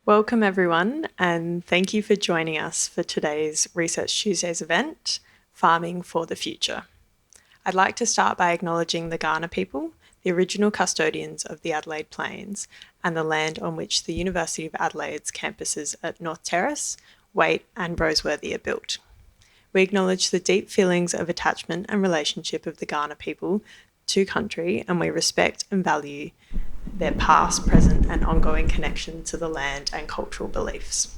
Welcome everyone, and thank you for joining us for today's Research Tuesdays event, Farming for the Future. I'd like to start by acknowledging the Kaurna people, the original custodians of the Adelaide Plains and the land on which the University of Adelaide's campuses at North Terrace, Waite and Roseworthy are built. We acknowledge the deep feelings of attachment and relationship of the Kaurna people to country, and we respect and value their past, present and ongoing connection to the land and cultural beliefs.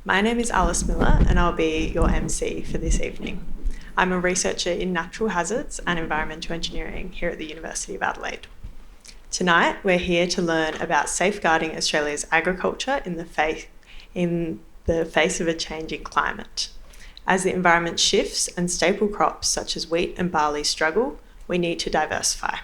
My name is Alice Miller and I'll be your MC for this evening. I'm a researcher in natural hazards and environmental engineering here at the University of Adelaide. Tonight we're here to learn about safeguarding Australia's agriculture in the face of a changing climate. As the environment shifts and staple crops such as wheat and barley struggle, we need to diversify.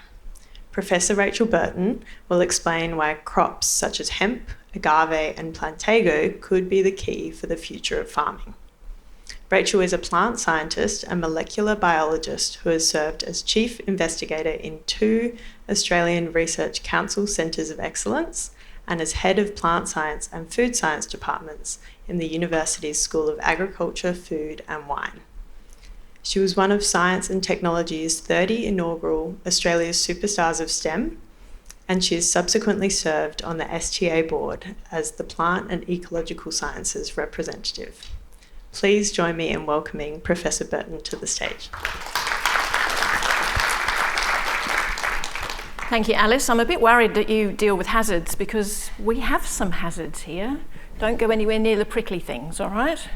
Professor Rachel Burton will explain why crops such as hemp, agave and Plantago could be the key for the future of farming. Rachel is a plant scientist and molecular biologist who has served as chief investigator in 2 Australian Research Council Centres of Excellence and as head of plant science and food science departments in the University's School of Agriculture, Food and Wine. She was one of Science and Technology's 30 inaugural Australia's Superstars of STEM, and she has subsequently served on the STA board as the Plant and Ecological Sciences representative. Please join me in welcoming Professor Burton to the stage. Thank you, Alice. I'm a bit worried that you deal with hazards because we have some hazards here. Don't go anywhere near the prickly things, all right?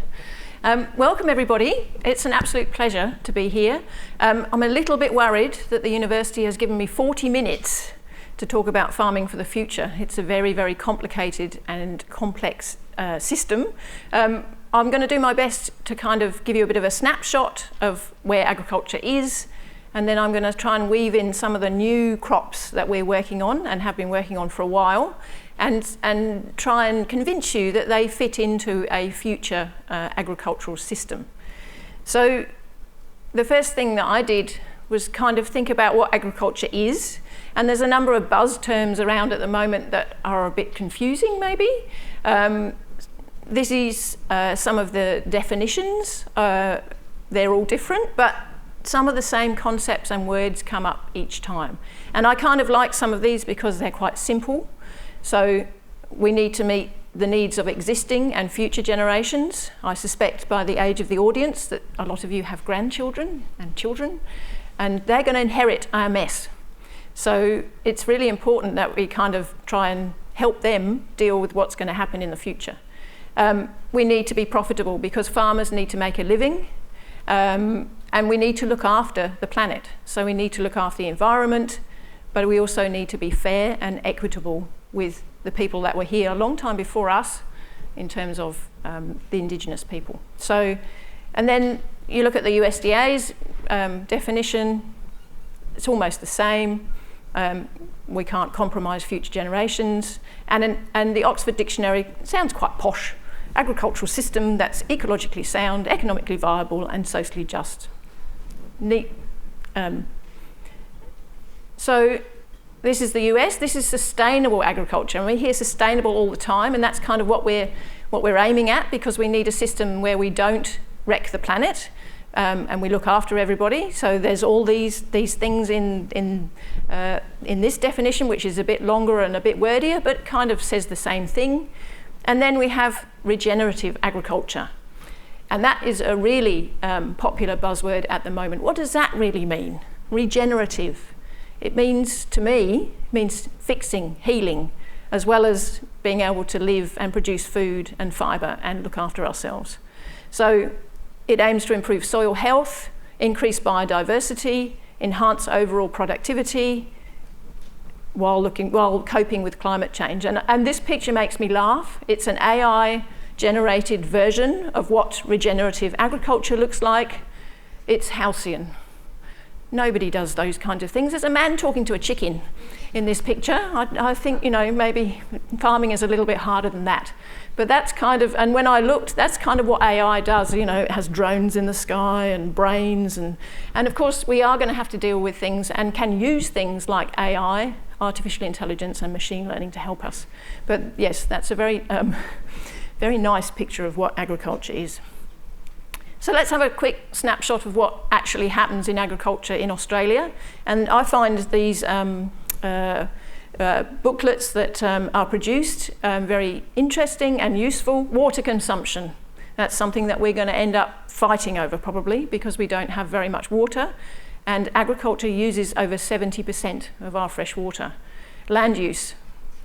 Welcome everybody. It's an absolute pleasure to be here. I'm a little bit worried that the university has given me 40 minutes to talk about farming for the future. It's a very, very complicated and complex system. I'm going to do my best to kind of give you a bit of a snapshot of where agriculture is, and then I'm going to try and weave in some of the new crops that we're working on and have been working on for a while, and try and convince you that they fit into a future agricultural system. So the first thing that I did was kind of think about what agriculture is, and there's a number of buzz terms around at the moment that are a bit confusing maybe. This is some of the definitions. They're all different, but some of the same concepts and words come up each time. And I kind of like some of these because they're quite simple. So we need to meet the needs of existing and future generations. I suspect by the age of the audience that a lot of you have grandchildren and children, and they're going to inherit our mess. So it's really important that we kind of try and help them deal with what's going to happen in the future. We need to be profitable because farmers need to make a living, and we need to look after the planet. So we need to look after the environment, but we also need to be fair and equitable with the people that were here a long time before us in terms of the Indigenous people. So, and then you look at the USDA's definition, it's almost the same. We can't compromise future generations. And the Oxford Dictionary sounds quite posh. Agricultural system that's ecologically sound, economically viable and socially just. Neat. So this is the US. This is sustainable agriculture, and we hear sustainable all the time, and that's kind of what we're aiming at, because we need a system where we don't wreck the planet, and we look after everybody. So there's all these things in this definition, which is a bit longer and a bit wordier, but kind of says the same thing. And then we have regenerative agriculture, and that is a really popular buzzword at the moment. What does that really mean? Regenerative. It means, to me, fixing, healing, as well as being able to live and produce food and fibre and look after ourselves. So it aims to improve soil health, increase biodiversity, enhance overall productivity, while coping with climate change. And this picture makes me laugh. It's an AI-generated version of what regenerative agriculture looks like. It's halcyon. Nobody does those kinds of things. There's a man talking to a chicken in this picture. I think, maybe farming is a little bit harder than that. But that's kind of, and when I looked, that's kind of what AI does. It has drones in the sky and brains. And of course, we are going to have to deal with things and can use things like AI, artificial intelligence and machine learning to help us. But yes, that's a very, very nice picture of what agriculture is. So let's have a quick snapshot of what actually happens in agriculture in Australia. And I find these booklets that are produced very interesting and useful. Water consumption. That's something that we're going to end up fighting over probably because we don't have very much water. And agriculture uses over 70% of our fresh water. Land use.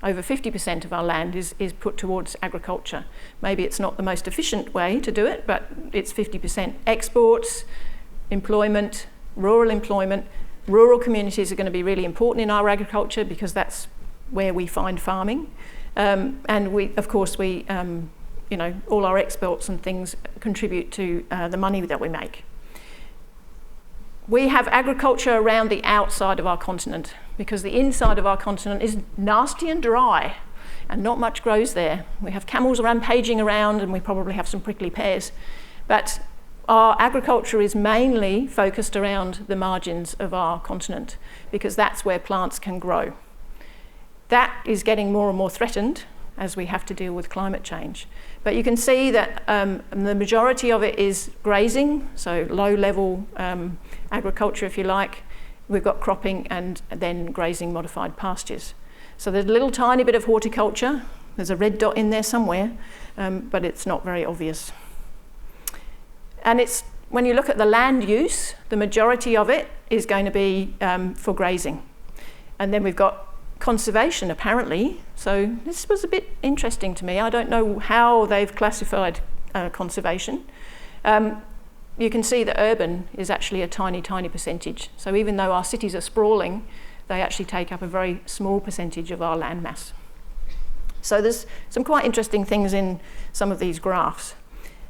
Over 50% of our land is put towards agriculture. Maybe it's not the most efficient way to do it, but it's 50%. Exports, employment, rural communities are going to be really important in our agriculture because that's where we find farming. And we, of course, all our exports and things contribute to the money that we make. We have agriculture around the outside of our continent because the inside of our continent is nasty and dry and not much grows there. We have camels rampaging around and we probably have some prickly pears. But our agriculture is mainly focused around the margins of our continent because that's where plants can grow. That is getting more and more threatened as we have to deal with climate change. But you can see that the majority of it is grazing, so low-level agriculture, if you like. We've got cropping and then grazing modified pastures. So there's a little tiny bit of horticulture. There's a red dot in there somewhere, but it's not very obvious. And it's when you look at the land use, the majority of it is going to be for grazing. And then we've got conservation, apparently. So this was a bit interesting to me. I don't know how they've classified conservation. You can see that urban is actually a tiny, tiny percentage. So even though our cities are sprawling, they actually take up a very small percentage of our land mass. So there's some quite interesting things in some of these graphs.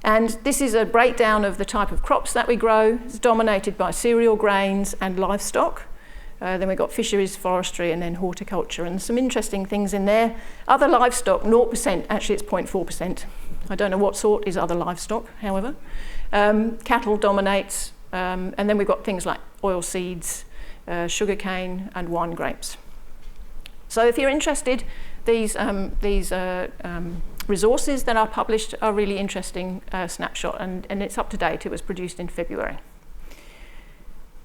And this is a breakdown of the type of crops that we grow. It's dominated by cereal grains and livestock. Then we've got fisheries, forestry, and then horticulture, and some interesting things in there. Other livestock, 0%, actually it's 0.4%. I don't know what sort is other livestock, however. Cattle dominates, and then we've got things like oilseeds, sugarcane, and wine grapes. So if you're interested, these resources that are published are really interesting snapshot, and it's up to date. It was produced in February.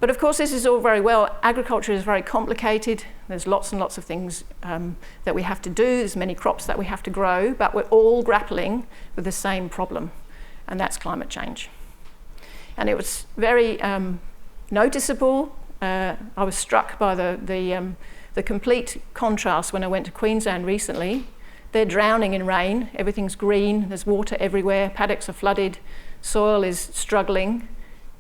But of course, this is all very well. Agriculture is very complicated. There's lots and lots of things that we have to do. There's many crops that we have to grow, but we're all grappling with the same problem, and that's climate change. And it was very noticeable. I was struck by the complete contrast when I went to Queensland recently. They're drowning in rain. Everything's green. There's water everywhere. Paddocks are flooded. Soil is struggling.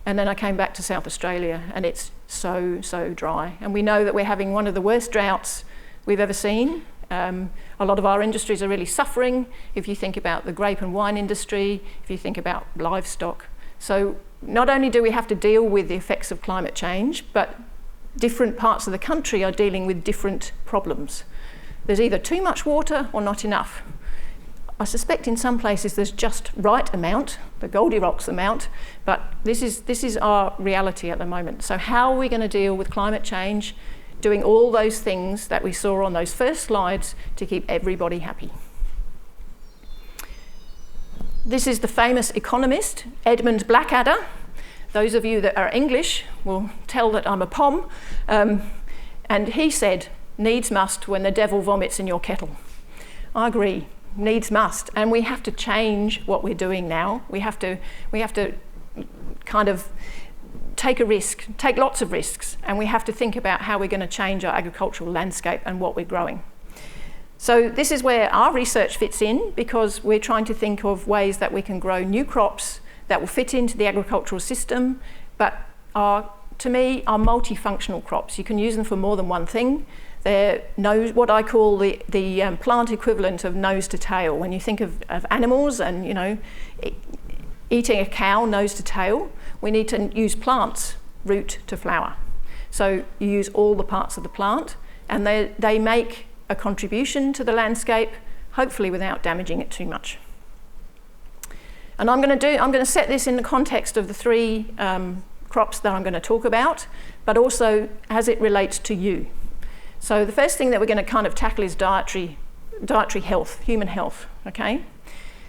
And then I came back to South Australia and it's so, so dry. And we know that we're having one of the worst droughts we've ever seen. A lot of our industries are really suffering. If you think about the grape and wine industry, if you think about livestock. So not only do we have to deal with the effects of climate change, but different parts of the country are dealing with different problems. There's either too much water or not enough. I suspect in some places there's just right amount, the Goldilocks amount, but this is our reality at the moment. So how are we going to deal with climate change, doing all those things that we saw on those first slides to keep everybody happy? This is the famous economist, Edmund Blackadder. Those of you that are English will tell that I'm a POM. And he said, needs must when the devil vomits in your kettle. I agree. Needs must, and we have to change what we're doing now. We have to kind of take a risk, take lots of risks, and we have to think about how we're going to change our agricultural landscape and what we're growing. So this is where our research fits in, because we're trying to think of ways that we can grow new crops that will fit into the agricultural system, but to me are multifunctional crops. You can use them for more than one thing. They're what I call the plant equivalent of nose to tail. When you think of animals and eating a cow nose to tail, we need to use plants root to flower. So you use all the parts of the plant, and they make a contribution to the landscape, hopefully without damaging it too much. And I'm going to set this in the context of the three crops that I'm going to talk about, but also as it relates to you. So the first thing that we're going to kind of tackle is dietary health, human health, okay?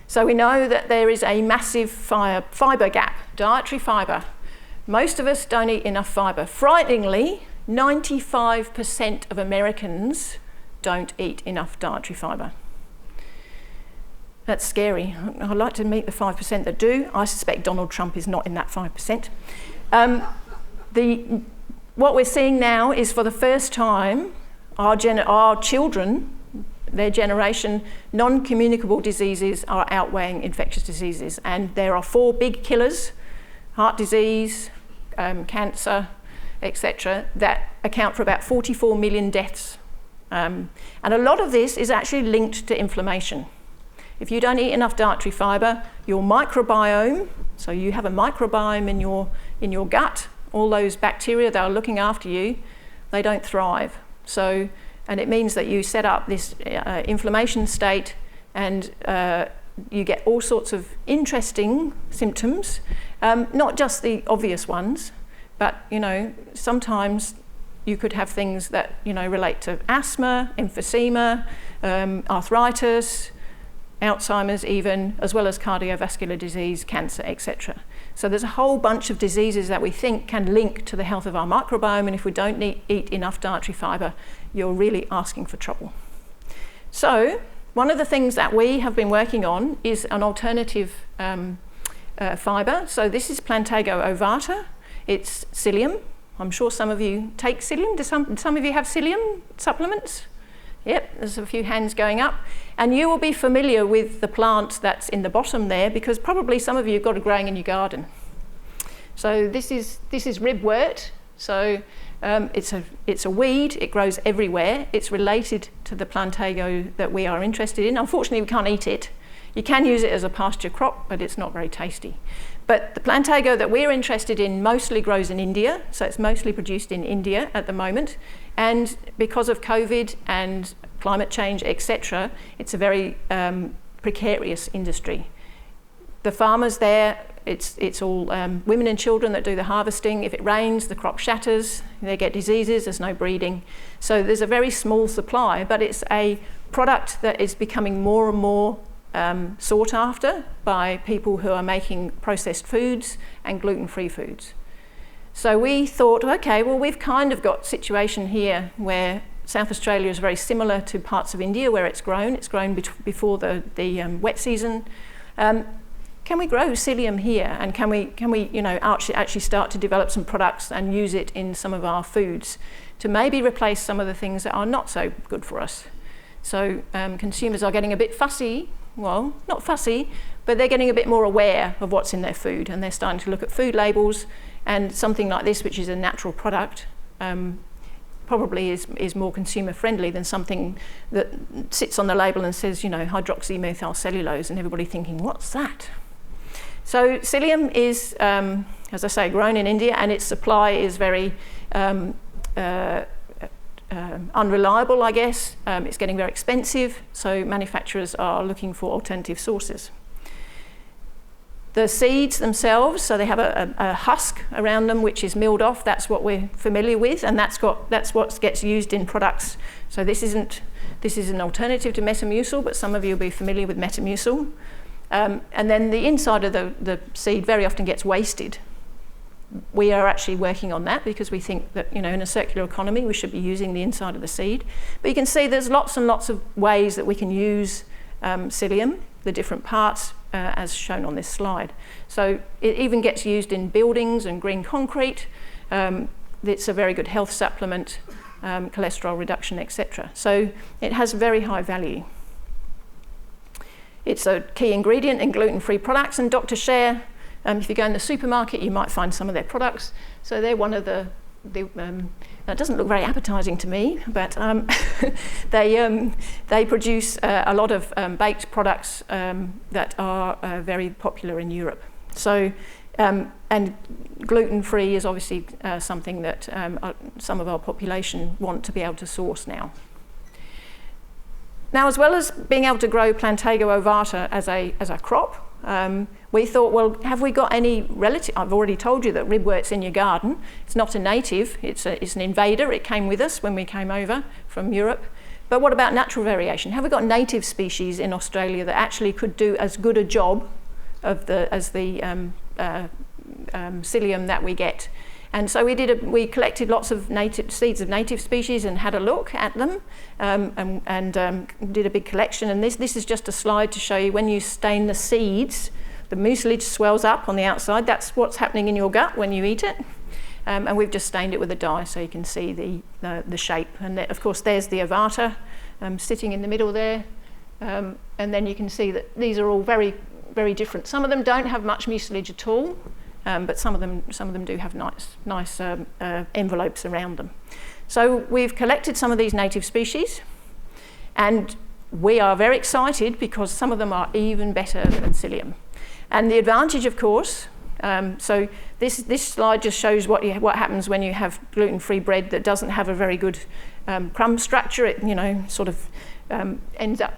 So we know that there is a massive fibre gap, dietary fibre. Most of us don't eat enough fibre. Frighteningly, 95% of Americans don't eat enough dietary fibre. That's scary. I'd like to meet the 5% that do. I suspect Donald Trump is not in that 5%. What we're seeing now is, for the first time, our children, their generation, non-communicable diseases are outweighing infectious diseases. And there are 4 big killers: heart disease, cancer, etc., that account for about 44 million deaths. And a lot of this is actually linked to inflammation. If you don't eat enough dietary fibre, your microbiome, so you have a microbiome in your gut, all those bacteria that are looking after you, they don't thrive. And it means that you set up this inflammation state, and you get all sorts of interesting symptoms, not just the obvious ones, but sometimes you could have things that relate to asthma, emphysema, arthritis, Alzheimer's even, as well as cardiovascular disease, cancer, etc. So there's a whole bunch of diseases that we think can link to the health of our microbiome, and if we don't eat enough dietary fibre, you're really asking for trouble. So one of the things that we have been working on is an alternative fibre. So this is Plantago ovata. It's psyllium. I'm sure some of you take psyllium. Do some of you have psyllium supplements? Yep, there's a few hands going up. And you will be familiar with the plant that's in the bottom there, because probably some of you have got it growing in your garden. So this is ribwort. So it's a weed. It grows everywhere. It's related to the Plantago that we are interested in. Unfortunately, we can't eat it. You can use it as a pasture crop, but it's not very tasty. But the Plantago that we're interested in mostly grows in India, so it's mostly produced in India at the moment. And because of COVID and climate change, etc., it's a very precarious industry. The farmers there, it's all women and children that do the harvesting. If it rains, the crop shatters, they get diseases, there's no breeding. So there's a very small supply, but it's a product that is becoming more and more sought after by people who are making processed foods and gluten-free foods. So we thought, okay, well, we've kind of got a situation here where South Australia is very similar to parts of India where it's grown. It's grown before the wet season. Can we grow psyllium here? And can we actually start to develop some products and use it in some of our foods to maybe replace some of the things that are not so good for us? So consumers are getting a bit fussy. Well, not fussy, but they're getting a bit more aware of what's in their food, and they're starting to look at food labels, and something like this, which is a natural product, probably is more consumer friendly than something that sits on the label and says, hydroxymethyl cellulose, and everybody thinking, what's that? So psyllium is, as I say, grown in India, and its supply is very unreliable, I guess. It's getting very expensive, so manufacturers are looking for alternative sources. The seeds themselves, so they have a husk around them which is milled off. That's what we're familiar with, and that's what gets used in products. So this is an alternative to Metamucil, but some of you will be familiar with Metamucil. And then the inside of the seed very often gets wasted. We are actually working on that because we think that in a circular economy we should be using the inside of the seed. But you can see there's lots and lots of ways that we can use psyllium, the different parts, as shown on this slide. So it even gets used in buildings and green concrete. It's a very good health supplement, cholesterol reduction, etc. So it has very high value. It's a key ingredient in gluten-free products, and Dr. Share, if you go in the supermarket, you might find some of their products. So they're one of the that doesn't look very appetizing to me, but they produce a lot of baked products that are very popular in Europe. So And gluten-free is obviously something that some of our population want to be able to source now. Now, as well as being able to grow Plantago ovata as a crop, we thought, well, have we got any relative? I've already told you that ribwort's in your garden. It's not a native, it's an invader. It came with us when we came over from Europe. But what about natural variation? Have we got native species in Australia that actually could do as good a job as the psyllium that we get? And so we collected lots of seeds of native species and had a look at them, and did a big collection. And this is just a slide to show you when you stain the seeds, the mucilage swells up on the outside. That's what's happening in your gut when you eat it. And we've just stained it with a dye so you can see the shape. And of course, there's the ovata sitting in the middle there. And then you can see that these are all very, very different. Some of them don't have much mucilage at all, but some of them do have nice envelopes around them. So we've collected some of these native species, and we are very excited because some of them are even better than psyllium. And the advantage, of course, so this slide just shows what happens when you have gluten-free bread that doesn't have a very good crumb structure. It sort of ends up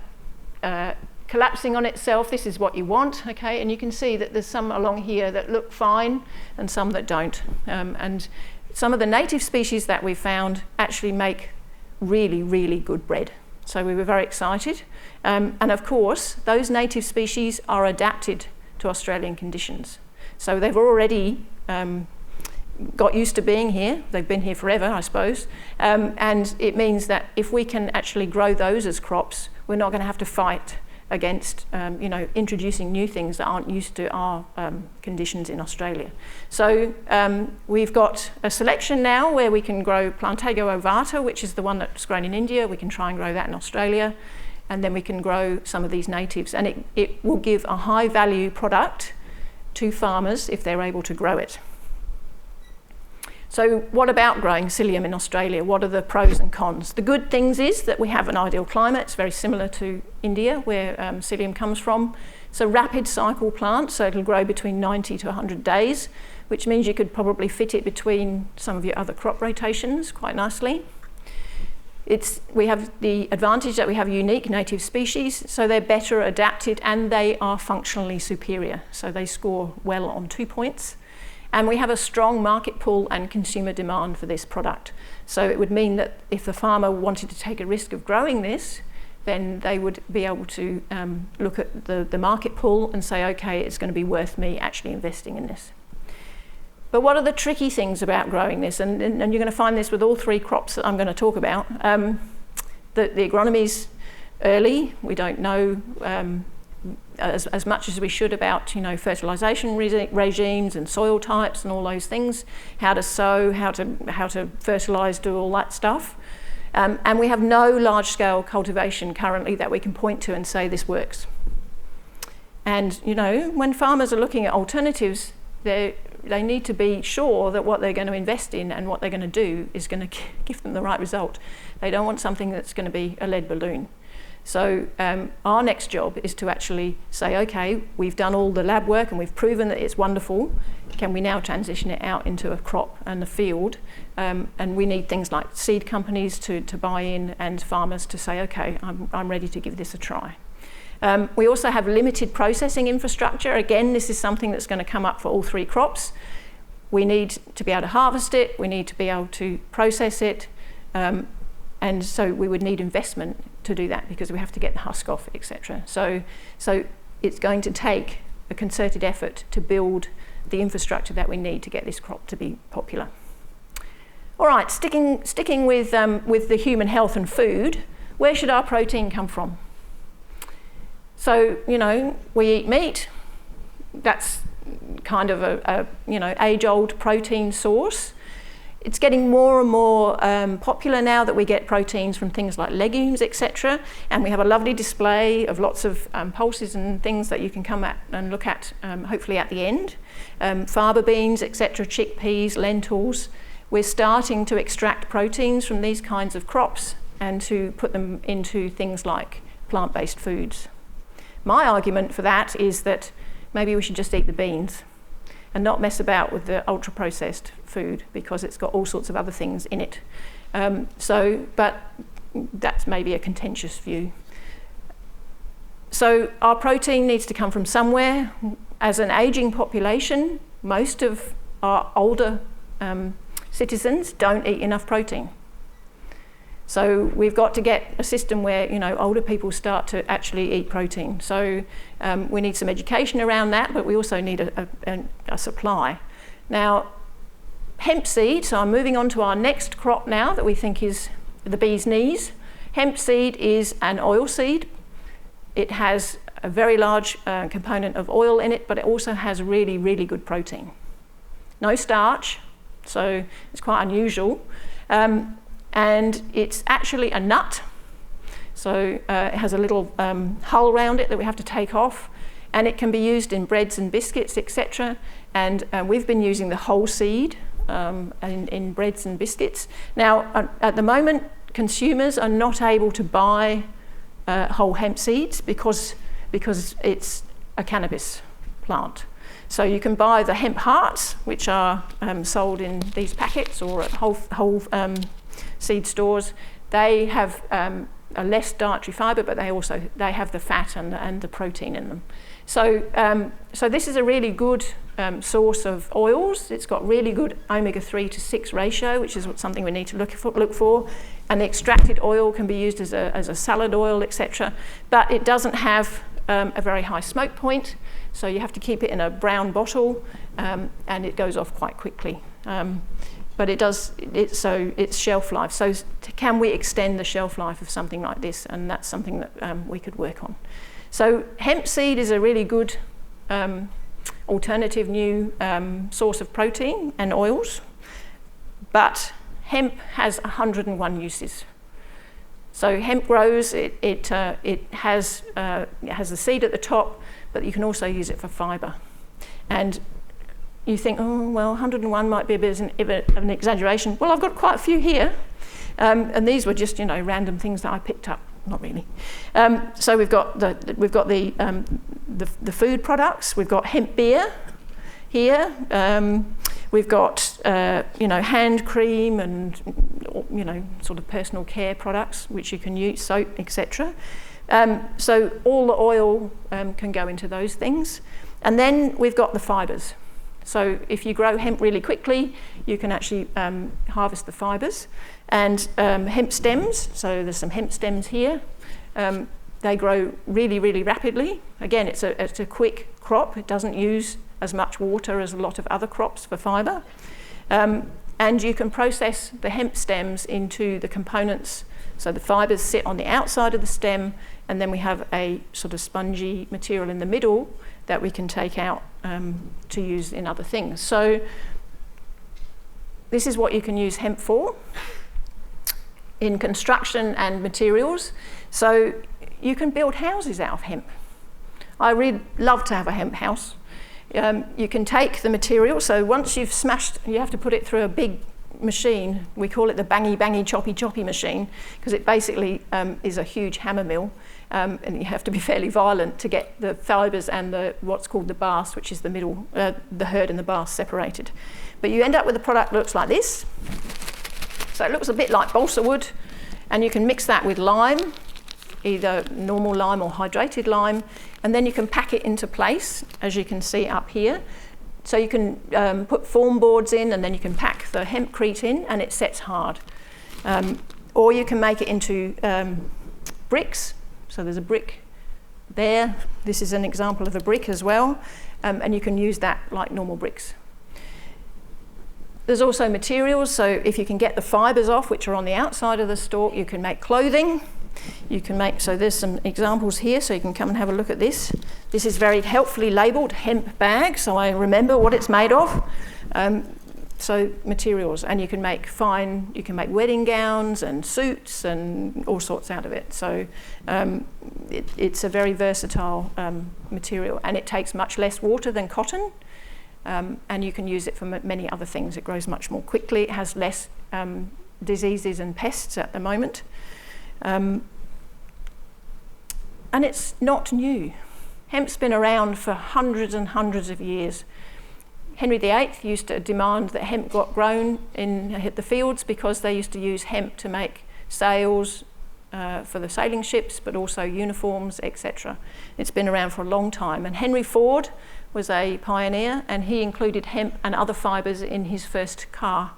collapsing on itself. This is what you want, okay? And you can see that there's some along here that look fine and some that don't. And some of the native species that we found actually make really, really good bread. So we were very excited. And of course, those native species are adapted to Australian conditions. So they've already got used to being here. They've been here forever, I suppose. And it means that if we can actually grow those as crops, we're not going to have to fight against introducing new things that aren't used to our conditions in Australia. So we've got a selection now where we can grow Plantago ovata, which is the one that's grown in India. We can try and grow that in Australia, and then we can grow some of these natives, and it will give a high value product to farmers if they're able to grow it. So what about growing psyllium in Australia? What are the pros and cons? The good things is that we have an ideal climate. It's very similar to India, where psyllium comes from. It's a rapid cycle plant, so it'll grow between 90 to 100 days, which means you could probably fit it between some of your other crop rotations quite nicely. We have the advantage that we have unique native species, so they're better adapted and they are functionally superior. So they score well on 2 points. And we have a strong market pull and consumer demand for this product. So it would mean that if the farmer wanted to take a risk of growing this, then they would be able to look at the market pull and say, okay, it's going to be worth me actually investing in this. But what are the tricky things about growing this? And you're going to find this with all three crops that I'm going to talk about. The agronomy's early. We don't know as much as we should about fertilisation regimes and soil types and all those things, how to sow, how to fertilise, do all that stuff. And we have no large-scale cultivation currently that we can point to and say this works. And when farmers are looking at alternatives, they need to be sure that what they're going to invest in and what they're going to do is going to give them the right result. They don't want something that's going to be a lead balloon. So our next job is to actually say, okay, we've done all the lab work and we've proven that it's wonderful. Can we now transition it out into a crop and a field? And we need things like seed companies to buy in and farmers to say, okay, I'm ready to give this a try. We also have limited processing infrastructure. Again, this is something that's going to come up for all three crops. We need to be able to harvest it. We need to be able to process it. And so we would need investment to do that because we have to get the husk off, etc. So it's going to take a concerted effort to build the infrastructure that we need to get this crop to be popular. All right, sticking with the human health and food, where should our protein come from? So we eat meat. That's kind of a age-old protein source. It's getting more and more popular now that we get proteins from things like legumes, etc. And we have a lovely display of lots of pulses and things that you can come at and look at, hopefully at the end. Faba beans, etc., chickpeas, lentils. We're starting to extract proteins from these kinds of crops and to put them into things like plant-based foods. My argument for that is that maybe we should just eat the beans. and not mess about with the ultra-processed food, because it's got all sorts of other things in it. But that's maybe a contentious view. So our protein needs to come from somewhere. As an ageing population, most of our older citizens don't eat enough protein. So we've got to get a system where, older people start to actually eat protein. So we need some education around that, but we also need a supply. Now, hemp seed, so I'm moving on to our next crop now that we think is the bee's knees. Hemp seed is an oil seed. It has a very large component of oil in it, but it also has really, really good protein. No starch, so it's quite unusual. And it's actually a nut, so it has a little hull around it that we have to take off, and it can be used in breads and biscuits, etc. And we've been using the whole seed in breads and biscuits. Now, at the moment, consumers are not able to buy whole hemp seeds because it's a cannabis plant. So you can buy the hemp hearts, which are sold in these packets or at whole seed stores. They have a less dietary fibre, but they have the fat and the protein in them. So this is a really good source of oils. It's got really good omega-3 to 6 ratio, which is something we need to look for. And the extracted oil can be used as a salad oil, etc. But it doesn't have a very high smoke point, so you have to keep it in a brown bottle, and it goes off quite quickly. But it's shelf life. So can we extend the shelf life of something like this? And that's something that we could work on. So hemp seed is a really good alternative new source of protein and oils, but hemp has 101 uses. So hemp grows, it has the seed at the top, but you can also use it for fibre. And you think, oh, well, 101 might be a bit of an exaggeration. Well, I've got quite a few here. And these were just, random things that I picked up. Not really. So we've got the food products. We've got hemp beer here. We've got, hand cream and, sort of personal care products, which you can use, soap, etc. So all the oil can go into those things. And then we've got the fibres. So if you grow hemp really quickly, you can actually harvest the fibres. And hemp stems, so there's some hemp stems here. They grow really, really rapidly. Again, it's a quick crop. It doesn't use as much water as a lot of other crops for fibre. And you can process the hemp stems into the components. So the fibres sit on the outside of the stem, and then we have a sort of spongy material in the middle that we can take out to use in other things. So this is what you can use hemp for in construction and materials. So you can build houses out of hemp. I really love to have a hemp house. You can take the material, so once you've smashed, you have to put it through a big machine. We call it the bangy, bangy, choppy, choppy machine, because it basically is a huge hammer mill. And you have to be fairly violent to get the fibres and what's called the bast, which is the middle, the hurd and the bast separated. But you end up with a product that looks like this. So it looks a bit like balsa wood, and you can mix that with lime, either normal lime or hydrated lime, and then you can pack it into place, as you can see up here. So you can put form boards in, and then you can pack the hempcrete in, and it sets hard. Or you can make it into bricks. So there's a brick there. This is an example of a brick as well. And you can use that like normal bricks. There's also materials. So if you can get the fibres off, which are on the outside of the stalk, you can make clothing. You can make, so there's some examples here, so you can come and have a look at this. This is very helpfully labelled hemp bag, so I remember what it's made of. So materials, and you can make wedding gowns and suits and all sorts out of it. So it's a very versatile material, and it takes much less water than cotton, and you can use it for many other things. It grows much more quickly. It has less diseases and pests at the moment. And it's not new. Hemp's been around for hundreds and hundreds of years. Henry VIII used to demand that hemp got grown in the fields because they used to use hemp to make sails for the sailing ships, but also uniforms, etc. It's been around for a long time. And Henry Ford was a pioneer, and he included hemp and other fibres in his first car.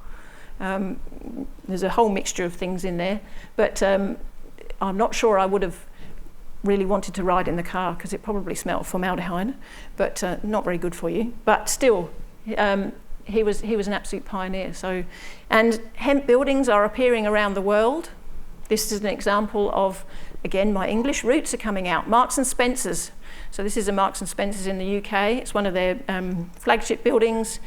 There's a whole mixture of things in there, but I'm not sure I would have really wanted to ride in the car because it probably smelled formaldehyde, but not very good for you. But still, he was an absolute pioneer. So, and hemp buildings are appearing around the world. This is an example of, again, my English roots are coming out. Marks and Spencer's. So this is a Marks and Spencer's in the UK. It's one of their flagship buildings.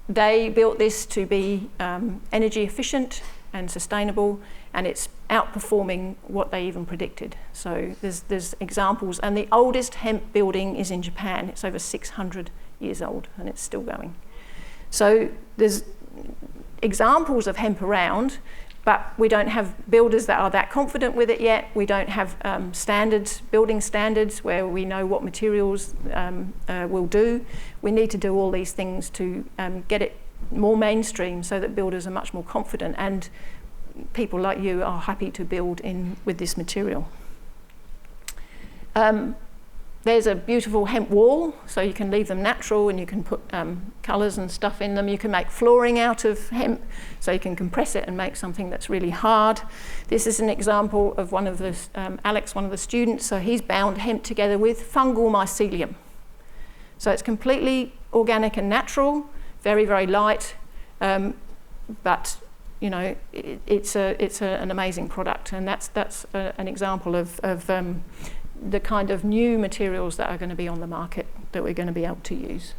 They built this to be energy efficient and sustainable, and it's outperforming what they even predicted. So there's examples, and the oldest hemp building is in Japan. It's over 600 years old, and it's still going. So there's examples of hemp around, but we don't have builders that are that confident with it yet. We don't have standards, building standards, where we know what materials will do. We need to do all these things to get it more mainstream so that builders are much more confident, and people like you are happy to build in with this material. There's a beautiful hemp wall, so you can leave them natural and you can put colours and stuff in them. You can make flooring out of hemp, so you can compress it and make something that's really hard. This is an example of one of the, Alex, one of the students, so he's bound hemp together with fungal mycelium. So it's completely organic and natural, very, very light, but you know, it's an amazing product, and that's an example of the kind of new materials that are going to be on the market that we're going to be able to use.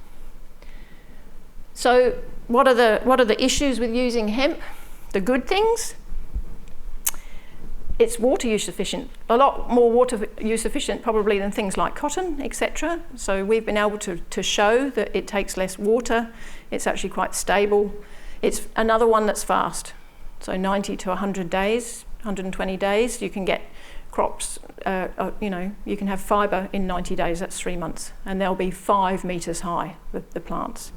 So what are the issues with using hemp? The good things? It's water use efficient, a lot more water use efficient probably than things like cotton, etc. So we've been able to show that it takes less water. It's actually quite stable. It's another one that's fast. So 90 to 100 days, 120 days, you can get crops, you know, you can have fibre in 90 days, that's 3 months, and they'll be 5 metres high, the plants.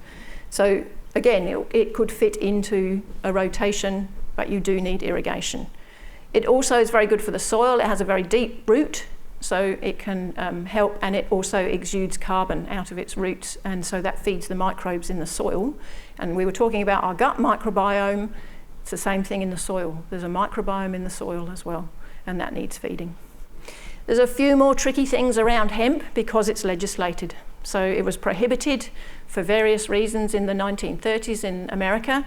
So again, it could fit into a rotation, but you do need irrigation. It also is very good for the soil. It has a very deep root, so it can help, and it also exudes carbon out of its roots, and so that feeds the microbes in the soil. And we were talking about our gut microbiome. It's the same thing in the soil. There's a microbiome in the soil as well, and that needs feeding. There's a few more tricky things around hemp because it's legislated. So it was prohibited for various reasons in the 1930s in America,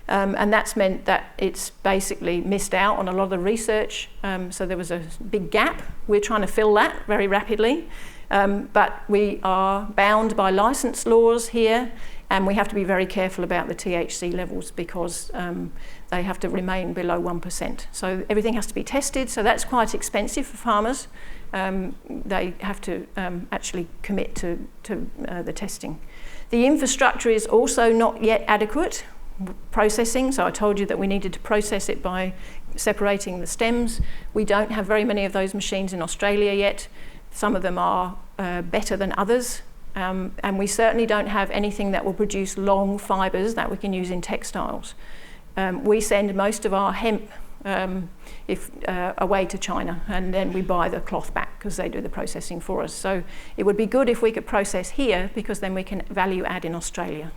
and that's meant that it's basically missed out on a lot of the research. So there was a big gap. We're trying to fill that very rapidly, but we are bound by license laws here, and we have to be very careful about the THC levels because they have to remain below 1%. So everything has to be tested, so that's quite expensive for farmers. They have to actually commit to the testing. The infrastructure is also not yet adequate. Processing, so I told you that we needed to process it by separating the stems. We don't have very many of those machines in Australia yet. Some of them are better than others. And we certainly don't have anything that will produce long fibres that we can use in textiles. We send most of our hemp away to China, and then we buy the cloth back because they do the processing for us. So it would be good if we could process here, because then we can value add in Australia.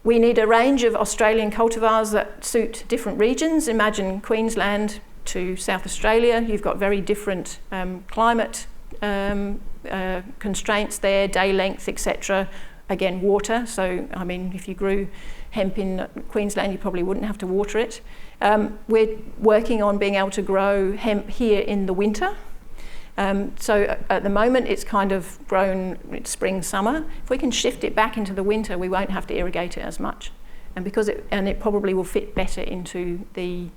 We need a range of Australian cultivars that suit different regions. Imagine Queensland to South Australia. You've got very different climate constraints there, day length, etc. Again, water. So, I mean, if you grew hemp in Queensland, you probably wouldn't have to water it. We're working on being able to grow hemp here in the winter. So at the moment, it's kind of grown spring, summer. If we can shift it back into the winter, we won't have to irrigate it as much. And because it probably will fit better into the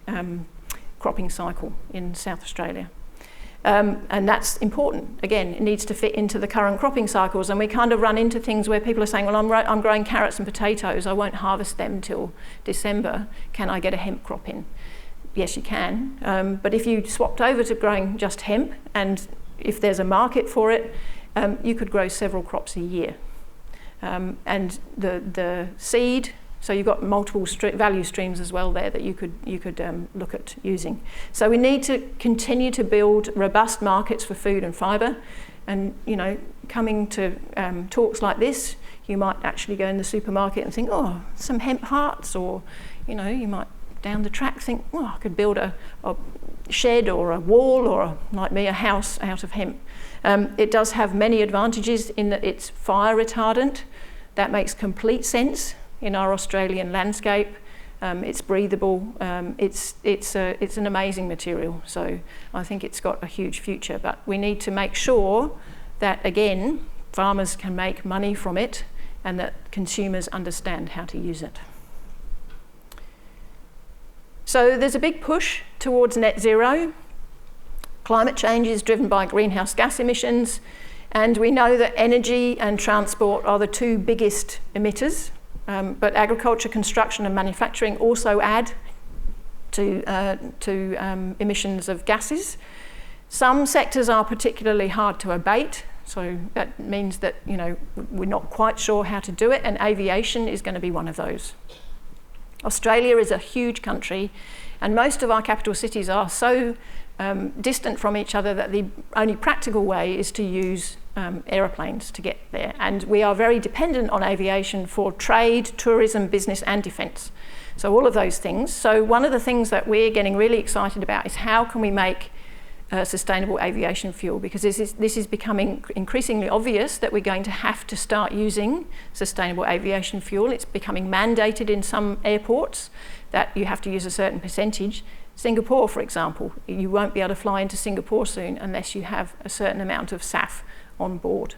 cropping cycle in South Australia. And that's important. Again, it needs to fit into the current cropping cycles, and we kind of run into things where people are saying, well, I'm growing carrots and potatoes, I won't harvest them till December, can I get a hemp crop in? Yes, you can, but if you swapped over to growing just hemp, and if there's a market for it, you could grow several crops a year. And the seed, so you've got multiple value streams as well there that you could look at using. So we need to continue to build robust markets for food and fibre. And, coming to talks like this, you might actually go in the supermarket and think, oh, some hemp hearts, or, you might down the track think, well, I could build a shed or a wall or, like me, a house out of hemp. It does have many advantages in that it's fire retardant. That makes complete sense in our Australian landscape. It's breathable. It's an amazing material. So I think it's got a huge future. But we need to make sure that, again, farmers can make money from it and that consumers understand how to use it. So there's a big push towards net zero. Climate change is driven by greenhouse gas emissions, and we know that energy and transport are the two biggest emitters, but agriculture, construction and manufacturing also add to emissions of gases. Some sectors are particularly hard to abate, so that means that we're not quite sure how to do it, and aviation is going to be one of those. Australia is a huge country, and most of our capital cities are so distant from each other that the only practical way is to use aeroplanes to get there. And we are very dependent on aviation for trade, tourism, business and defence. So all of those things. So one of the things that we're getting really excited about is how can we make sustainable aviation fuel, because this is becoming increasingly obvious that we're going to have to start using sustainable aviation fuel. It's becoming mandated in some airports that you have to use a certain percentage. Singapore, for example, you won't be able to fly into Singapore soon unless you have a certain amount of SAF on board.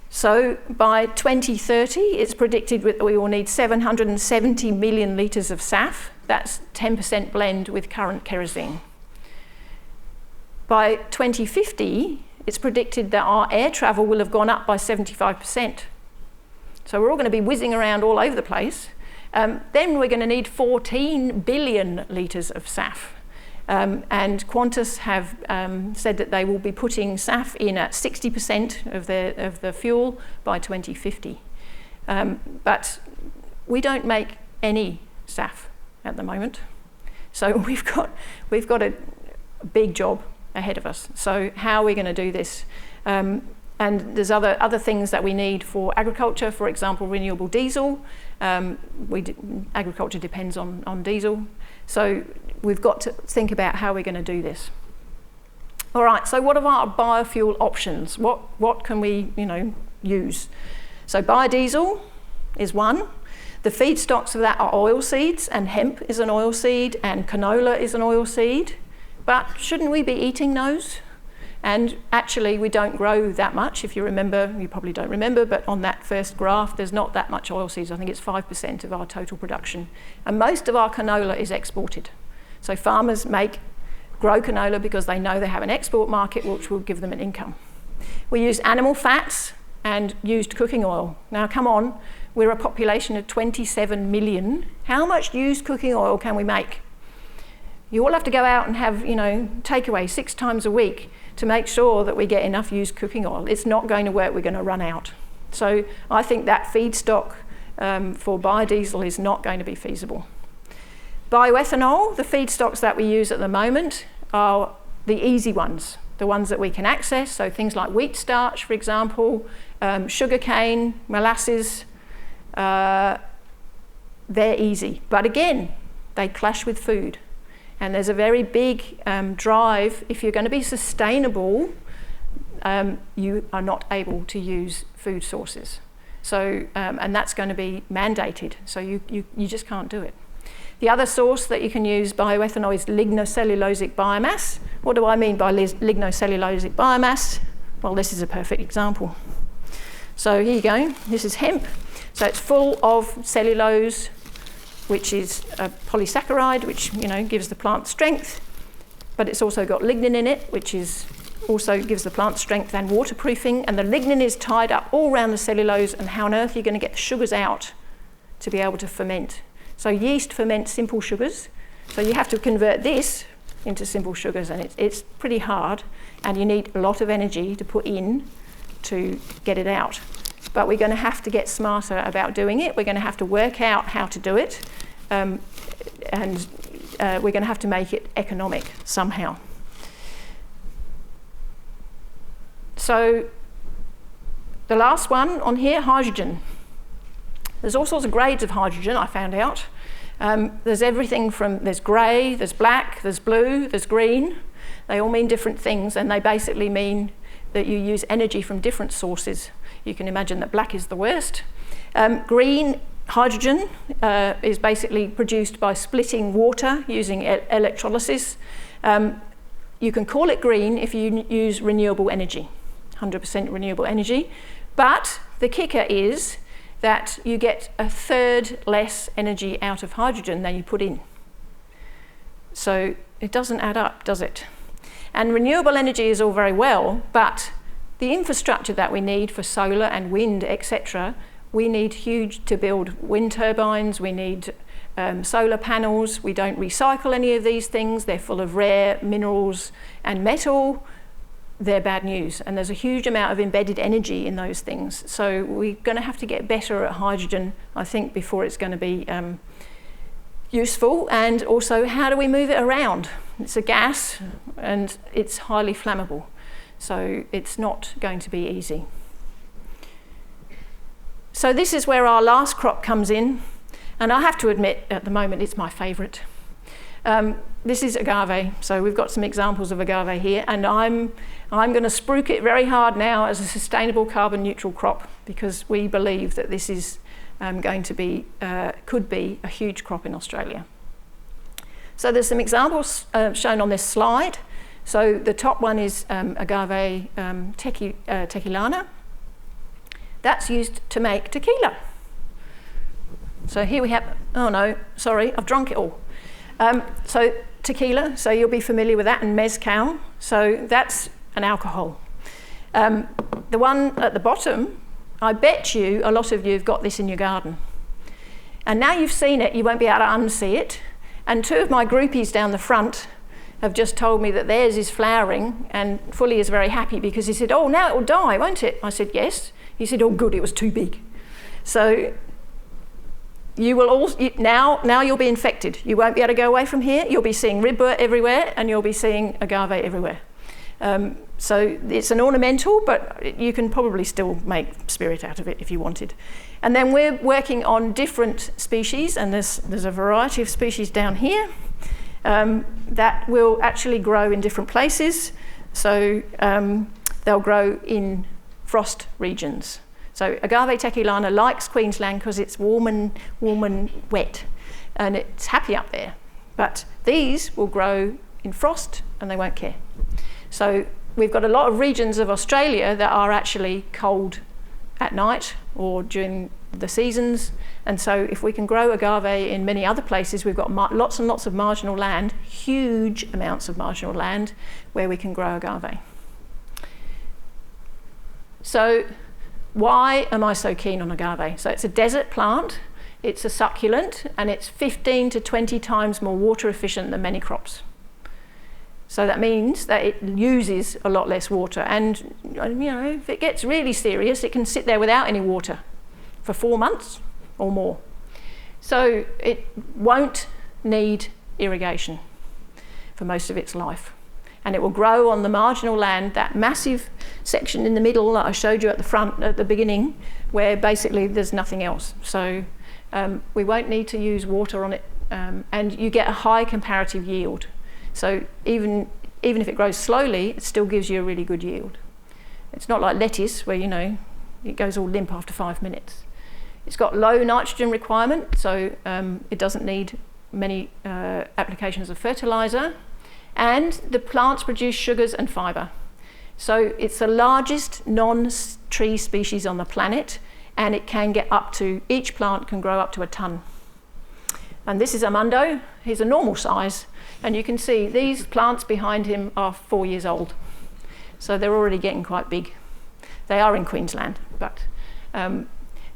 So by 2030, it's predicted that we will need 770 million litres of SAF. That's 10% blend with current kerosene. By 2050, it's predicted that our air travel will have gone up by 75%. So we're all going to be whizzing around all over the place. Then we're going to need 14 billion litres of SAF. And Qantas have said that they will be putting SAF in at 60% of the fuel by 2050. But we don't make any SAF at the moment. So we've got a big job ahead of us. So how are we going to do this? And there's other things that we need for agriculture, for example, renewable diesel. Agriculture depends on diesel. So we've got to think about how we're going to do this. All right, so what are our biofuel options? What can we use? So biodiesel is one. The feedstocks of that are oilseeds, and hemp is an oilseed, and canola is an oilseed. But shouldn't we be eating those? And actually, we don't grow that much. If you remember, you probably don't remember, but on that first graph, there's not that much oilseeds. I think it's 5% of our total production. And most of our canola is exported. So farmers grow canola because they know they have an export market, which will give them an income. We use animal fats and used cooking oil. Now, come on, we're a population of 27 million. How much used cooking oil can we make? You all have to go out and have, takeaway 6 times a week to make sure that we get enough used cooking oil. It's not going to work, we're going to run out. So I think that feedstock for biodiesel is not going to be feasible. Bioethanol, the feedstocks that we use at the moment are the easy ones, the ones that we can access. So things like wheat starch, for example, sugarcane, molasses, they're easy. But again, they clash with food. And there's a very big drive. If you're going to be sustainable, you are not able to use food sources. So, and that's going to be mandated. So you just can't do it. The other source that you can use bioethanol is lignocellulosic biomass. What do I mean by lignocellulosic biomass? Well, this is a perfect example. So here you go. This is hemp. So it's full of cellulose, which is a polysaccharide, which gives the plant strength, but it's also got lignin in it, which also gives the plant strength and waterproofing. And the lignin is tied up all around the cellulose, and how on earth are you going to get the sugars out to be able to ferment? So yeast ferments simple sugars, so you have to convert this into simple sugars, and it's pretty hard, and you need a lot of energy to put in to get it out. but we're going to have to get smarter about doing it. We're going to have to work out how to do it, and we're going to have to make it economic somehow. So the last one on here, hydrogen. There's all sorts of grades of hydrogen, I found out. There's everything from, there's grey, there's black, there's blue, there's green. They all mean different things, and they basically mean that you use energy from different sources. You can imagine that black is the worst. Green hydrogen is basically produced by splitting water using electrolysis. You can call it green if you use renewable energy, 100% renewable energy. But the kicker is that you get a third less energy out of hydrogen than you put in. So it doesn't add up, does it? And renewable energy is all very well, but the infrastructure that we need for solar and wind, etc., we need huge to build wind turbines, we need solar panels. We don't recycle any of these things. They're full of rare minerals and metal. They're bad news, and there's a huge amount of embedded energy in those things. So we're going to have to get better at hydrogen, I think, before it's going to be useful. And also, how do we move it around? It's a gas, and it's highly flammable, so it's not going to be easy. So this is where our last crop comes in, and I have to admit, at the moment, it's my favourite. This is agave, so we've got some examples of agave here, and I'm going to spruik it very hard now as a sustainable carbon neutral crop, because we believe that this is going to be, could be a huge crop in Australia. So there's some examples shown on this slide. So the top one is agave tequilana. That's used to make tequila. So here we have, oh no, sorry, I've drunk it all. So tequila, so you'll be familiar with that, and mezcal, so that's an alcohol. The one at the bottom, I bet you a lot of you have got this in your garden. And now you've seen it, you won't be able to unsee it. And two of my groupies down the front have just told me that theirs is flowering, and Fully is very happy because he said, oh, now it will die, won't it? I said, yes. He said, oh, good, it was too big. So you will all, now you'll be infected. You won't be able to go away from here. You'll be seeing ribwort everywhere, and you'll be seeing agave everywhere. So it's an ornamental, but you can probably still make spirit out of it if you wanted. And then we're working on different species, and there's a variety of species down here that will actually grow in different places. So they'll grow in frost regions. So agave tequilana likes Queensland because it's warm and wet, and it's happy up there. But these will grow in frost, and they won't care. So we've got a lot of regions of Australia that are actually cold at night or during the seasons. And so if we can grow agave in many other places, we've got lots and lots of marginal land, huge amounts of marginal land, where we can grow agave. So why am I so keen on agave? So it's a desert plant, it's a succulent, and it's 15 to 20 times more water efficient than many crops. So that means that it uses a lot less water. And you know, if it gets really serious, it can sit there without any water for 4 months or more. So it won't need irrigation for most of its life. And it will grow on the marginal land, that massive section in the middle that I showed you at the front, at the beginning, where basically there's nothing else. So we won't need to use water on it, and you get a high comparative yield. So even if it grows slowly, it still gives you a really good yield. It's not like lettuce, where, you know, it goes all limp after 5 minutes. It's got low nitrogen requirement, so it doesn't need many applications of fertilizer. And the plants produce sugars and fibre. So it's the largest non-tree species on the planet, and it can get up to, each plant can grow up to a tonne. And this is Armando. He's a normal size, and you can see these plants behind him are 4 years old. So they're already getting quite big. They are in Queensland, but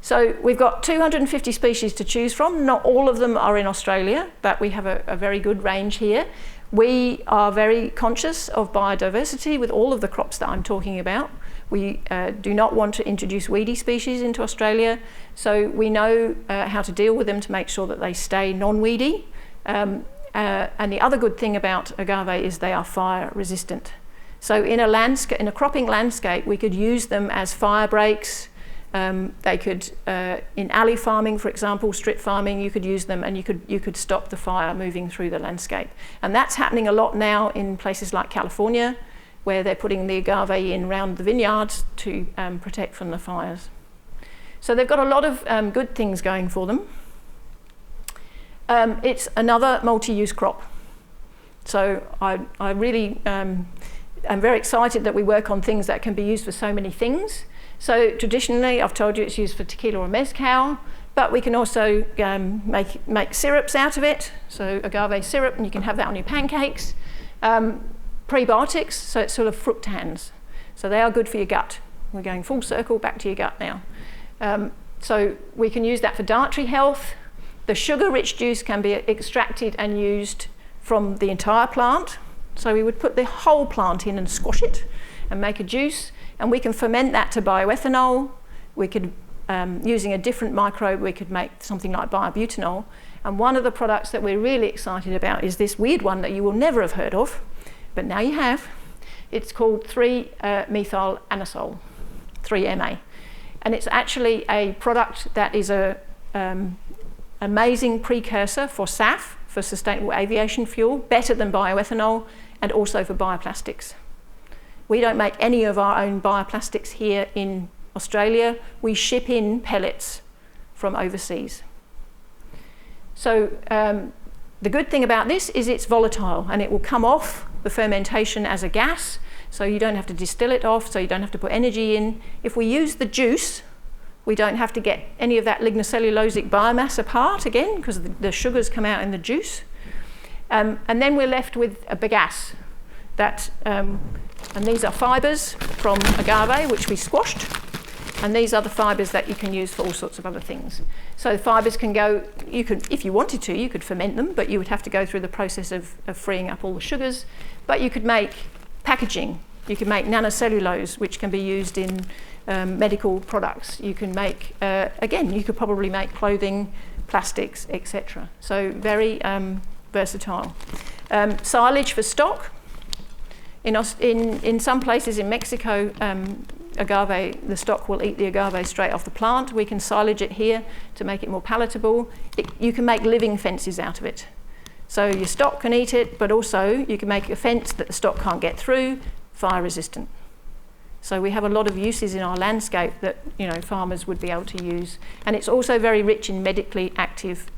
so we've got 250 species to choose from. Not all of them are in Australia, but we have a very good range here. We are very conscious of biodiversity with all of the crops that I'm talking about. We do not want to introduce weedy species into Australia, so we know how to deal with them to make sure that they stay non-weedy. And the other good thing about agave is they are fire resistant. So in a cropping landscape, we could use them as fire breaks. They could, in alley farming, for example, strip farming, you could use them and you could stop the fire moving through the landscape. And that's happening a lot now in places like California, where they're putting the agave in round the vineyards to protect from the fires. So they've got a lot of good things going for them. It's another multi-use crop. So I really am very excited that we work on things that can be used for so many things. So traditionally, I've told you it's used for tequila or mezcal, but we can also make syrups out of it. So agave syrup, and you can have that on your pancakes. Prebiotics, so it's sort of fructans. So they are good for your gut. We're going full circle back to your gut now. So we can use that for dietary health. The sugar-rich juice can be extracted and used from the entire plant. So we would put the whole plant in and squash it and make a juice. And we can ferment that to bioethanol. We could, using a different microbe, we could make something like biobutanol. And one of the products that we're really excited about is this weird one that you will never have heard of, but now you have. It's called 3-methyl anisole, 3-MA. And it's actually a product that is a amazing precursor for SAF, for sustainable aviation fuel, better than bioethanol, and also for bioplastics. We don't make any of our own bioplastics here in Australia. We ship in pellets from overseas. So the good thing about this is it's volatile and it will come off the fermentation as a gas, so you don't have to distill it off, so you don't have to put energy in. If we use the juice, we don't have to get any of that lignocellulosic biomass apart again, because the sugars come out in the juice. And then we're left with a bagasse. And these are fibres from agave, which we squashed. And these are the fibres that you can use for all sorts of other things. So the fibres can go, you could, if you wanted to, you could ferment them, but you would have to go through the process of freeing up all the sugars. But you could make packaging. You can make nanocellulose, which can be used in medical products. You can make, again, you could probably make clothing, plastics, etc. So very versatile. Silage for stock. In some places in Mexico, agave, the stock will eat the agave straight off the plant. We can silage it here to make it more palatable. You can make living fences out of it. So your stock can eat it, but also you can make a fence that the stock can't get through, fire resistant. So we have a lot of uses in our landscape that farmers would be able to use. And it's also very rich in medically active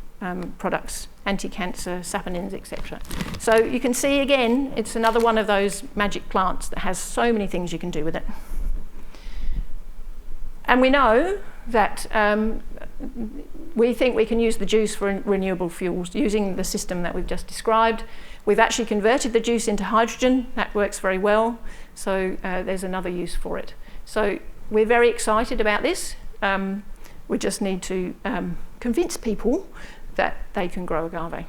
products, anti-cancer, saponins, etc. So you can see again, it's another one of those magic plants that has so many things you can do with it. And we know that we think we can use the juice for renewable fuels using the system that we've just described. We've actually converted the juice into hydrogen. That works very well. So there's another use for it. So we're very excited about this. We just need to convince people that they can grow agave.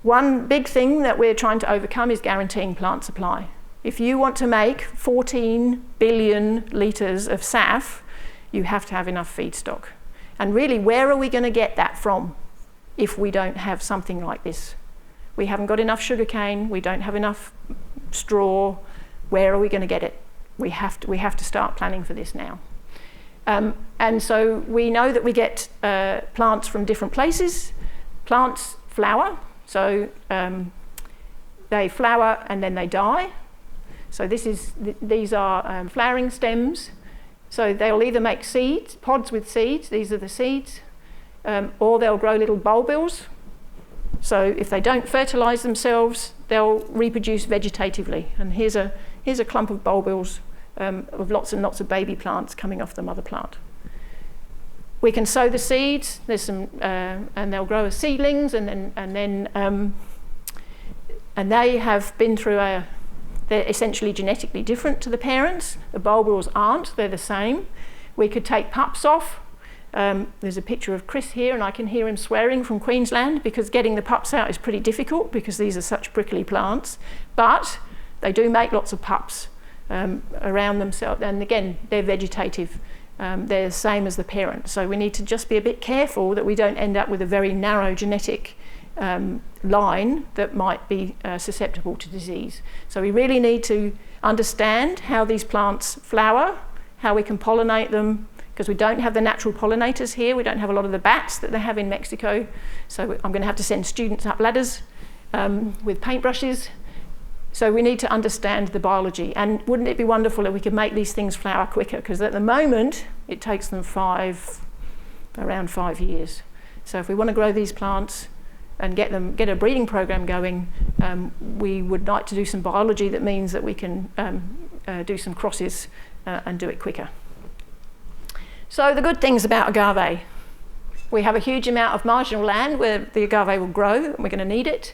One big thing that we're trying to overcome is guaranteeing plant supply. If you want to make 14 billion litres of SAF, you have to have enough feedstock. And really, where are we going to get that from if we don't have something like this? We haven't got enough sugarcane, we don't have enough straw. Where are we going to get it? We have to start planning for this now. And so we know that we get plants from different places. Plants flower, so they flower and then they die. So these are flowering stems. So they'll either make seeds, pods with seeds, these are the seeds, or they'll grow little bulbils. So if they don't fertilise themselves, they'll reproduce vegetatively. And here's a clump of bulbils of lots and lots of baby plants coming off the mother plant. We can sow the seeds. There's some, and they'll grow as seedlings, and they have been through they're essentially genetically different to the parents. The bulbils aren't, they're the same. We could take pups off. There's a picture of Chris here, and I can hear him swearing from Queensland because getting the pups out is pretty difficult because these are such prickly plants. But they do make lots of pups. around themselves. And again, they're vegetative. They're the same as the parent. So we need to just be a bit careful that we don't end up with a very narrow genetic line that might be susceptible to disease. So we really need to understand how these plants flower, how we can pollinate them, because we don't have the natural pollinators here. We don't have a lot of the bats that they have in Mexico. So I'm going to have to send students up ladders with paintbrushes. So we need to understand the biology. And wouldn't it be wonderful if we could make these things flower quicker? Because at the moment, it takes them around 5 years. So if we want to grow these plants and get a breeding program going, we would like to do some biology that means that we can do some crosses and do it quicker. So the good things about agave. We have a huge amount of marginal land where the agave will grow, and we're going to need it.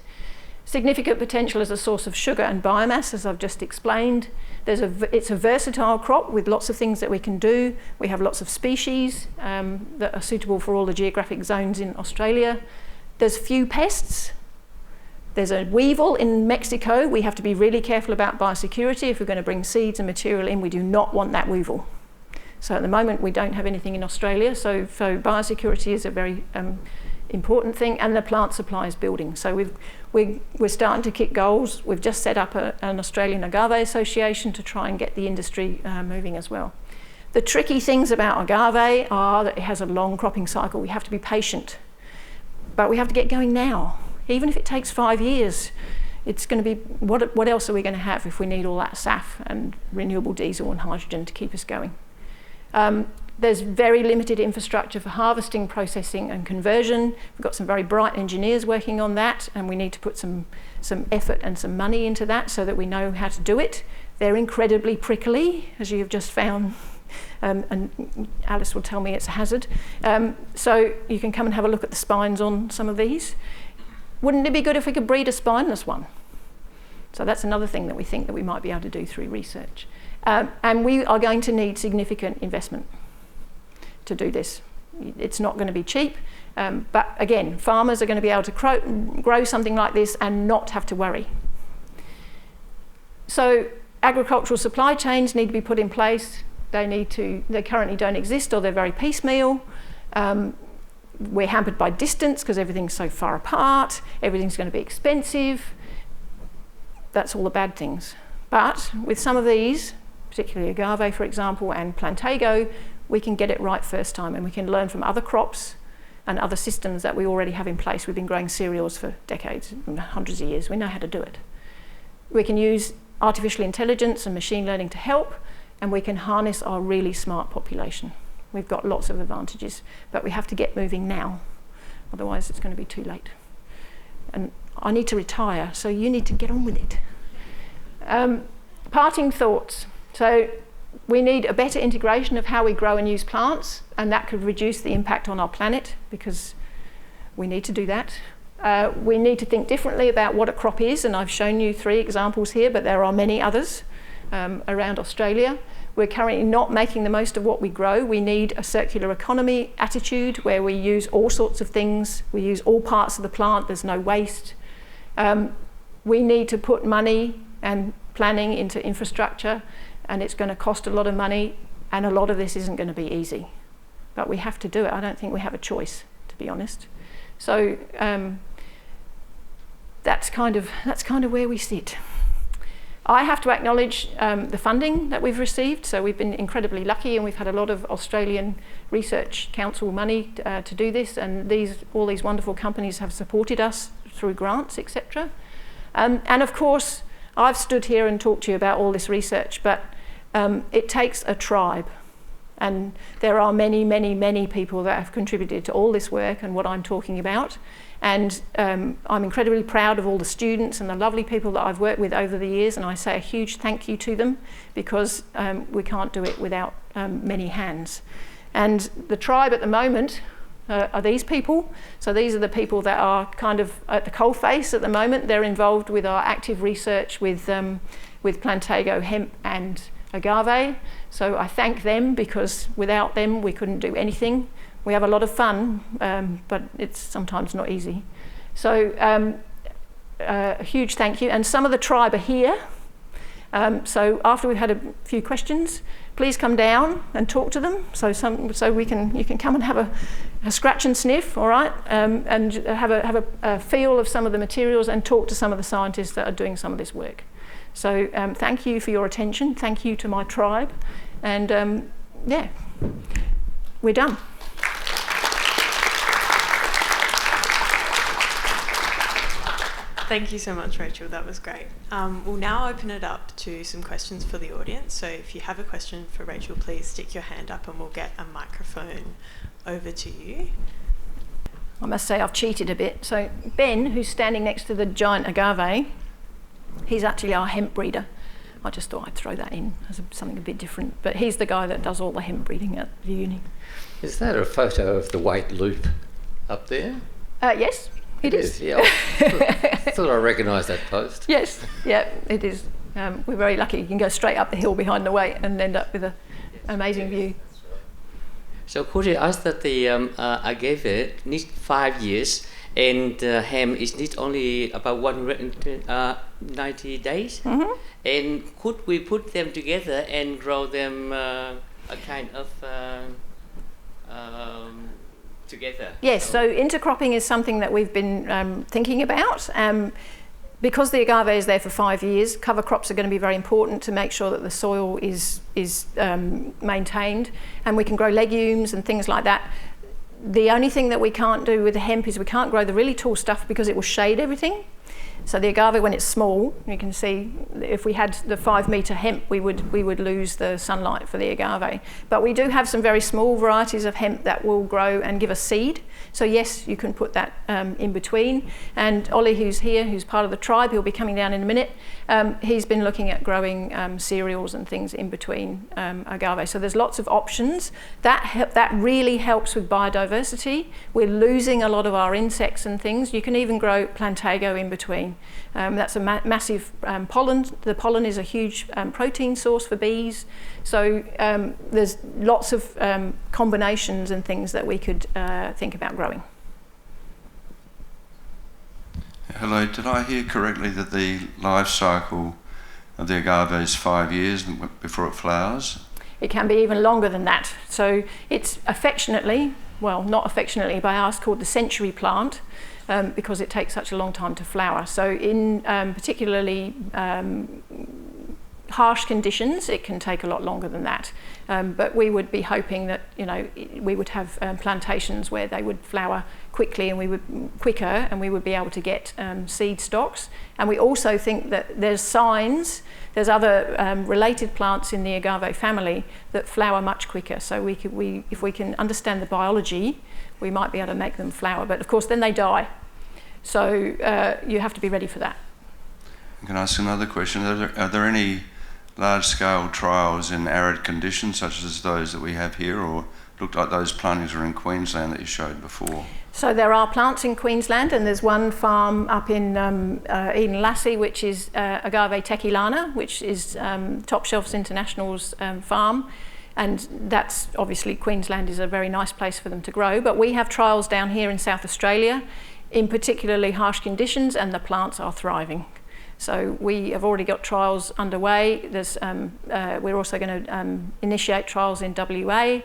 Significant potential as a source of sugar and biomass, as I've just explained. It's a versatile crop with lots of things that we can do. We have lots of species that are suitable for all the geographic zones in Australia. There's few pests. There's a weevil in Mexico. We have to be really careful about biosecurity. If we're going to bring seeds and material in, we do not want that weevil. So at the moment, we don't have anything in Australia. So biosecurity is a very important thing, and the plant supply is building. So we're starting to kick goals. We've just set up an Australian Agave Association to try and get the industry moving as well. The tricky things about agave are that it has a long cropping cycle. We have to be patient, but we have to get going now. Even if it takes 5 years, it's going to be, what else are we going to have if we need all that SAF and renewable diesel and hydrogen to keep us going? There's very limited infrastructure for harvesting, processing and conversion. We've got some very bright engineers working on that, and we need to put some effort and some money into that so that we know how to do it. They're incredibly prickly, as you've just found, and Alice will tell me it's a hazard. So you can come and have a look at the spines on some of these. Wouldn't it be good if we could breed a spineless one? So that's another thing that we think that we might be able to do through research. And we are going to need significant investment to do this. It's not going to be cheap, but again, farmers are going to be able to grow something like this and not have to worry. So agricultural supply chains need to be put in place. They currently don't exist, or they're very piecemeal. We're hampered by distance because everything's so far apart. Everything's going to be expensive. That's all the bad things. But with some of these, particularly agave, for example, and Plantago, we can get it right first time, and we can learn from other crops and other systems that we already have in place. We've been growing cereals for decades, hundreds of years. We know how to do it. We can use artificial intelligence and machine learning to help, and we can harness our really smart population. We've got lots of advantages, but we have to get moving now. Otherwise, it's going to be too late. And I need to retire, so you need to get on with it. Parting thoughts. So we need a better integration of how we grow and use plants, and that could reduce the impact on our planet, because we need to do that. We need to think differently about what a crop is, and I've shown you 3 examples here, but there are many others around Australia. We're currently not making the most of what we grow. We need a circular economy attitude where we use all sorts of things. We use all parts of the plant. There's no waste. We need to put money and planning into infrastructure, and it's going to cost a lot of money, and a lot of this isn't going to be easy. But we have to do it. I don't think we have a choice, to be honest. So that's kind of where we sit. I have to acknowledge the funding that we've received. So we've been incredibly lucky, and we've had a lot of Australian Research Council money to do this, and all these wonderful companies have supported us through grants, etc. And of course, I've stood here and talked to you about all this research, but it takes a tribe. And there are many, many, many people that have contributed to all this work and what I'm talking about. And I'm incredibly proud of all the students and the lovely people that I've worked with over the years, and I say a huge thank you to them, because we can't do it without many hands. And the tribe at the moment are these people. So these are the people that are kind of at the coalface at the moment. They're involved with our active research with Plantago, Hemp and Agave. So I thank them, because without them we couldn't do anything. We have a lot of fun, but it's sometimes not easy. So a huge thank you. And some of the tribe are here, So after we've had a few questions, please come down and talk to them. So you can come and have a scratch and sniff, all right, and have a feel of some of the materials and talk to some of the scientists that are doing some of this work. So thank you for your attention. Thank you to my tribe, and yeah, we're done. Thank you so much, Rachel. That was great. We'll now open it up to some questions for the audience. So if you have a question for Rachel, please stick your hand up and we'll get a microphone over to you. I must say I've cheated a bit. So Ben, who's standing next to the giant agave, he's actually our hemp breeder. I just thought I'd throw that in as something a bit different. But he's the guy that does all the hemp breeding at the uni. Is that a photo of the white loop up there? Yes. It is. Yeah. I thought I recognised that post. Yes, yeah, it is. We're very lucky. You can go straight up the hill behind the way and end up with an amazing view. So could you ask that the agave needs 5 years and hemp is need only about 190 days? Mm-hmm. And could we put them together and grow them a kind of together? Yes, so intercropping is something that we've been thinking about. Because the agave is there for 5 years, cover crops are going to be very important to make sure that the soil is maintained, and we can grow legumes and things like that. The only thing that we can't do with the hemp is we can't grow the really tall stuff because it will shade everything. So the agave, when it's small, you can see if we had the 5 metre hemp, we would lose the sunlight for the agave. But we do have some very small varieties of hemp that will grow and give us seed. So yes, you can put that in between. And Ollie, who's here, who's part of the tribe, he'll be coming down in a minute. He's been looking at growing cereals and things in between agave. So there's lots of options. That really helps with biodiversity. We're losing a lot of our insects and things. You can even grow Plantago in between. That's a massive pollen. The pollen is a huge protein source for bees. So there's lots of combinations and things that we could think about growing. Hello, did I hear correctly that the life cycle of the agave is 5 years before it flowers? It can be even longer than that. So it's affectionately, well, not affectionately by us, called the century plant. Because it takes such a long time to flower. So in particularly harsh conditions, it can take a lot longer than that. But we would be hoping that, we would have plantations where they would flower quickly and we would be able to get seed stocks. And we also think that there's other related plants in the agave family that flower much quicker. So if we can understand the biology, we might be able to make them flower, but of course then they die. So you have to be ready for that. Can I ask another question? Are there any large-scale trials in arid conditions such as those that we have here, or looked like those plantings were in Queensland that you showed before? So there are plants in Queensland, and there's one farm up in Eden Lassie, which is Agave Tequilana, which is Top Shelves International's farm. And that's obviously, Queensland is a very nice place for them to grow. But we have trials down here in South Australia in particularly harsh conditions, and the plants are thriving. So we have already got trials underway. We're also going to initiate trials in WA.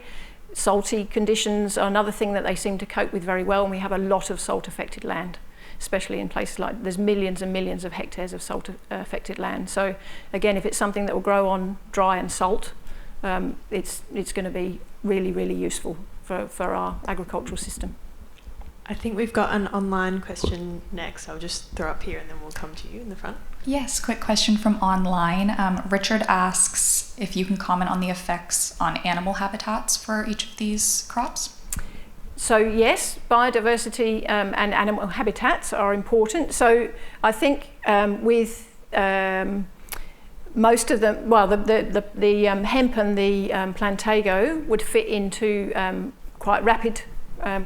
Salty conditions are another thing that they seem to cope with very well, and we have a lot of salt-affected land, especially in places like, there's millions and millions of hectares of salt-affected land. So again, if it's something that will grow on dry and salt, it's going to be really, really useful for our agricultural system. I think we've got an online question next. I'll just throw up here and then we'll come to you in the front. Yes, quick question from online. Richard asks if you can comment on the effects on animal habitats for each of these crops. So yes, biodiversity and animal habitats are important. So I think with most of them, well, the hemp and the Plantago would fit into quite rapid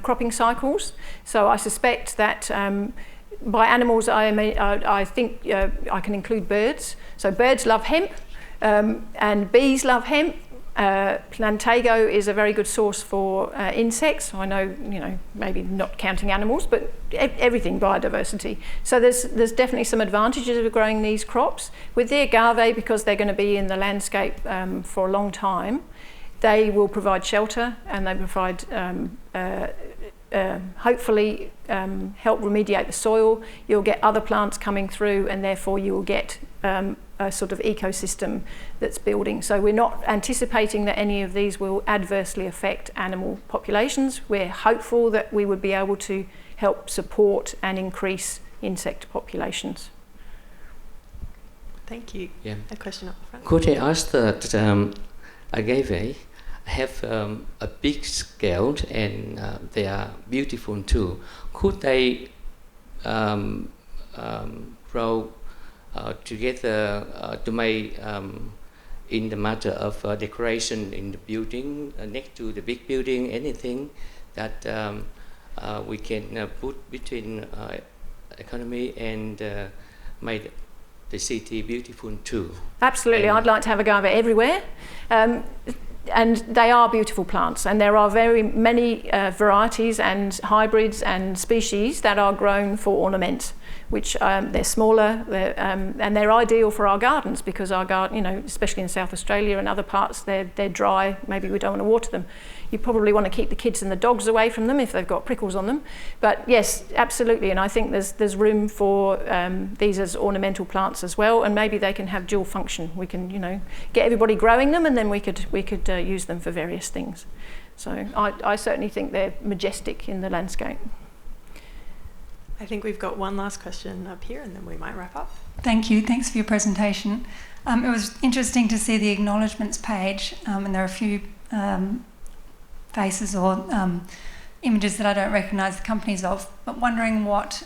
cropping cycles. So I suspect that by animals, I think I can include birds. So birds love hemp, and bees love hemp, Plantago is a very good source for insects. I know, maybe not counting animals, but everything biodiversity. So there's definitely some advantages of growing these crops. With the agave, because they're going to be in the landscape for a long time, they will provide shelter, and they provide hopefully help remediate the soil. You'll get other plants coming through, and therefore you will get a sort of ecosystem that's building. So we're not anticipating that any of these will adversely affect animal populations. We're hopeful that we would be able to help support and increase insect populations. Thank you. Yeah. A question up front. Could I ask that agave have a big scale and they are beautiful too? Could they grow together to make in the matter of decoration in the building, next to the big building, anything that we can put between economy and make the city beautiful too? Absolutely, I'd like to have agave everywhere. And they are beautiful plants, and there are very many varieties and hybrids and species that are grown for ornament, which they're smaller, and they're ideal for our gardens, because our garden, especially in South Australia and other parts, they're dry. Maybe we don't want to water them. You probably want to keep the kids and the dogs away from them if they've got prickles on them. But yes, absolutely, and I think there's room for these as ornamental plants as well, and maybe they can have dual function. We can, get everybody growing them, and then we could use them for various things. So I certainly think they're majestic in the landscape. I think we've got one last question up here, and then we might wrap up. Thank you. Thanks for your presentation. It was interesting to see the acknowledgements page, and there are a few faces or images that I don't recognise the companies of, but wondering what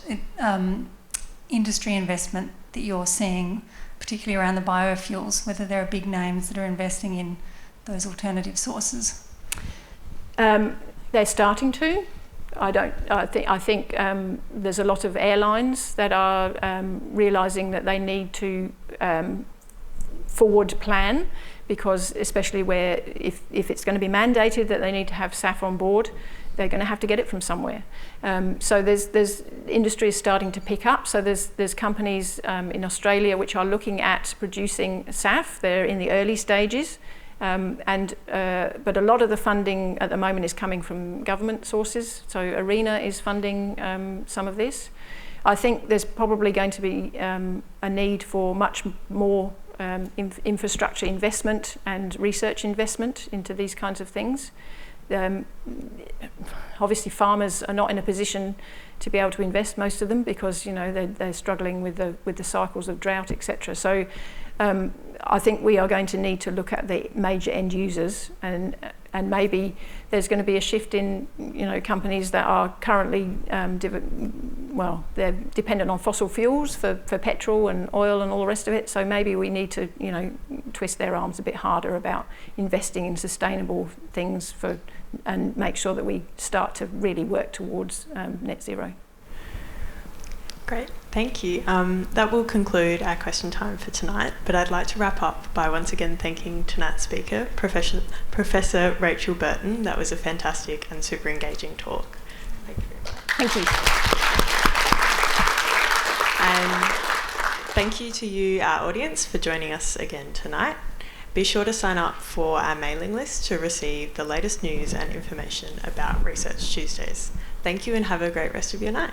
industry investment that you're seeing, particularly around the biofuels, whether there are big names that are investing in those alternative sources. They're starting to. I think there's a lot of airlines that are realising that they need to forward plan, because especially where if it's going to be mandated that they need to have SAF on board, they're going to have to get it from somewhere. So there's industry is starting to pick up. So there's companies in Australia which are looking at producing SAF. They're in the early stages. But a lot of the funding at the moment is coming from government sources. So ARENA is funding some of this. I think there's probably going to be a need for much more infrastructure investment and research investment into these kinds of things. Obviously, farmers are not in a position to be able to invest, most of them, because they're struggling with the cycles of drought, etc. So I think we are going to need to look at the major end users, and maybe there's going to be a shift in companies that are currently they're dependent on fossil fuels for petrol and oil and all the rest of it. So maybe we need to twist their arms a bit harder about investing in sustainable things and make sure that we start to really work towards net zero. Great, thank you. That will conclude our question time for tonight, but I'd like to wrap up by once again thanking tonight's speaker, Professor Rachel Burton. That was a fantastic and super engaging talk. Thank you very much. Thank you. And thank you to you, our audience, for joining us again tonight. Be sure to sign up for our mailing list to receive the latest news and information about Research Tuesdays. Thank you, and have a great rest of your night.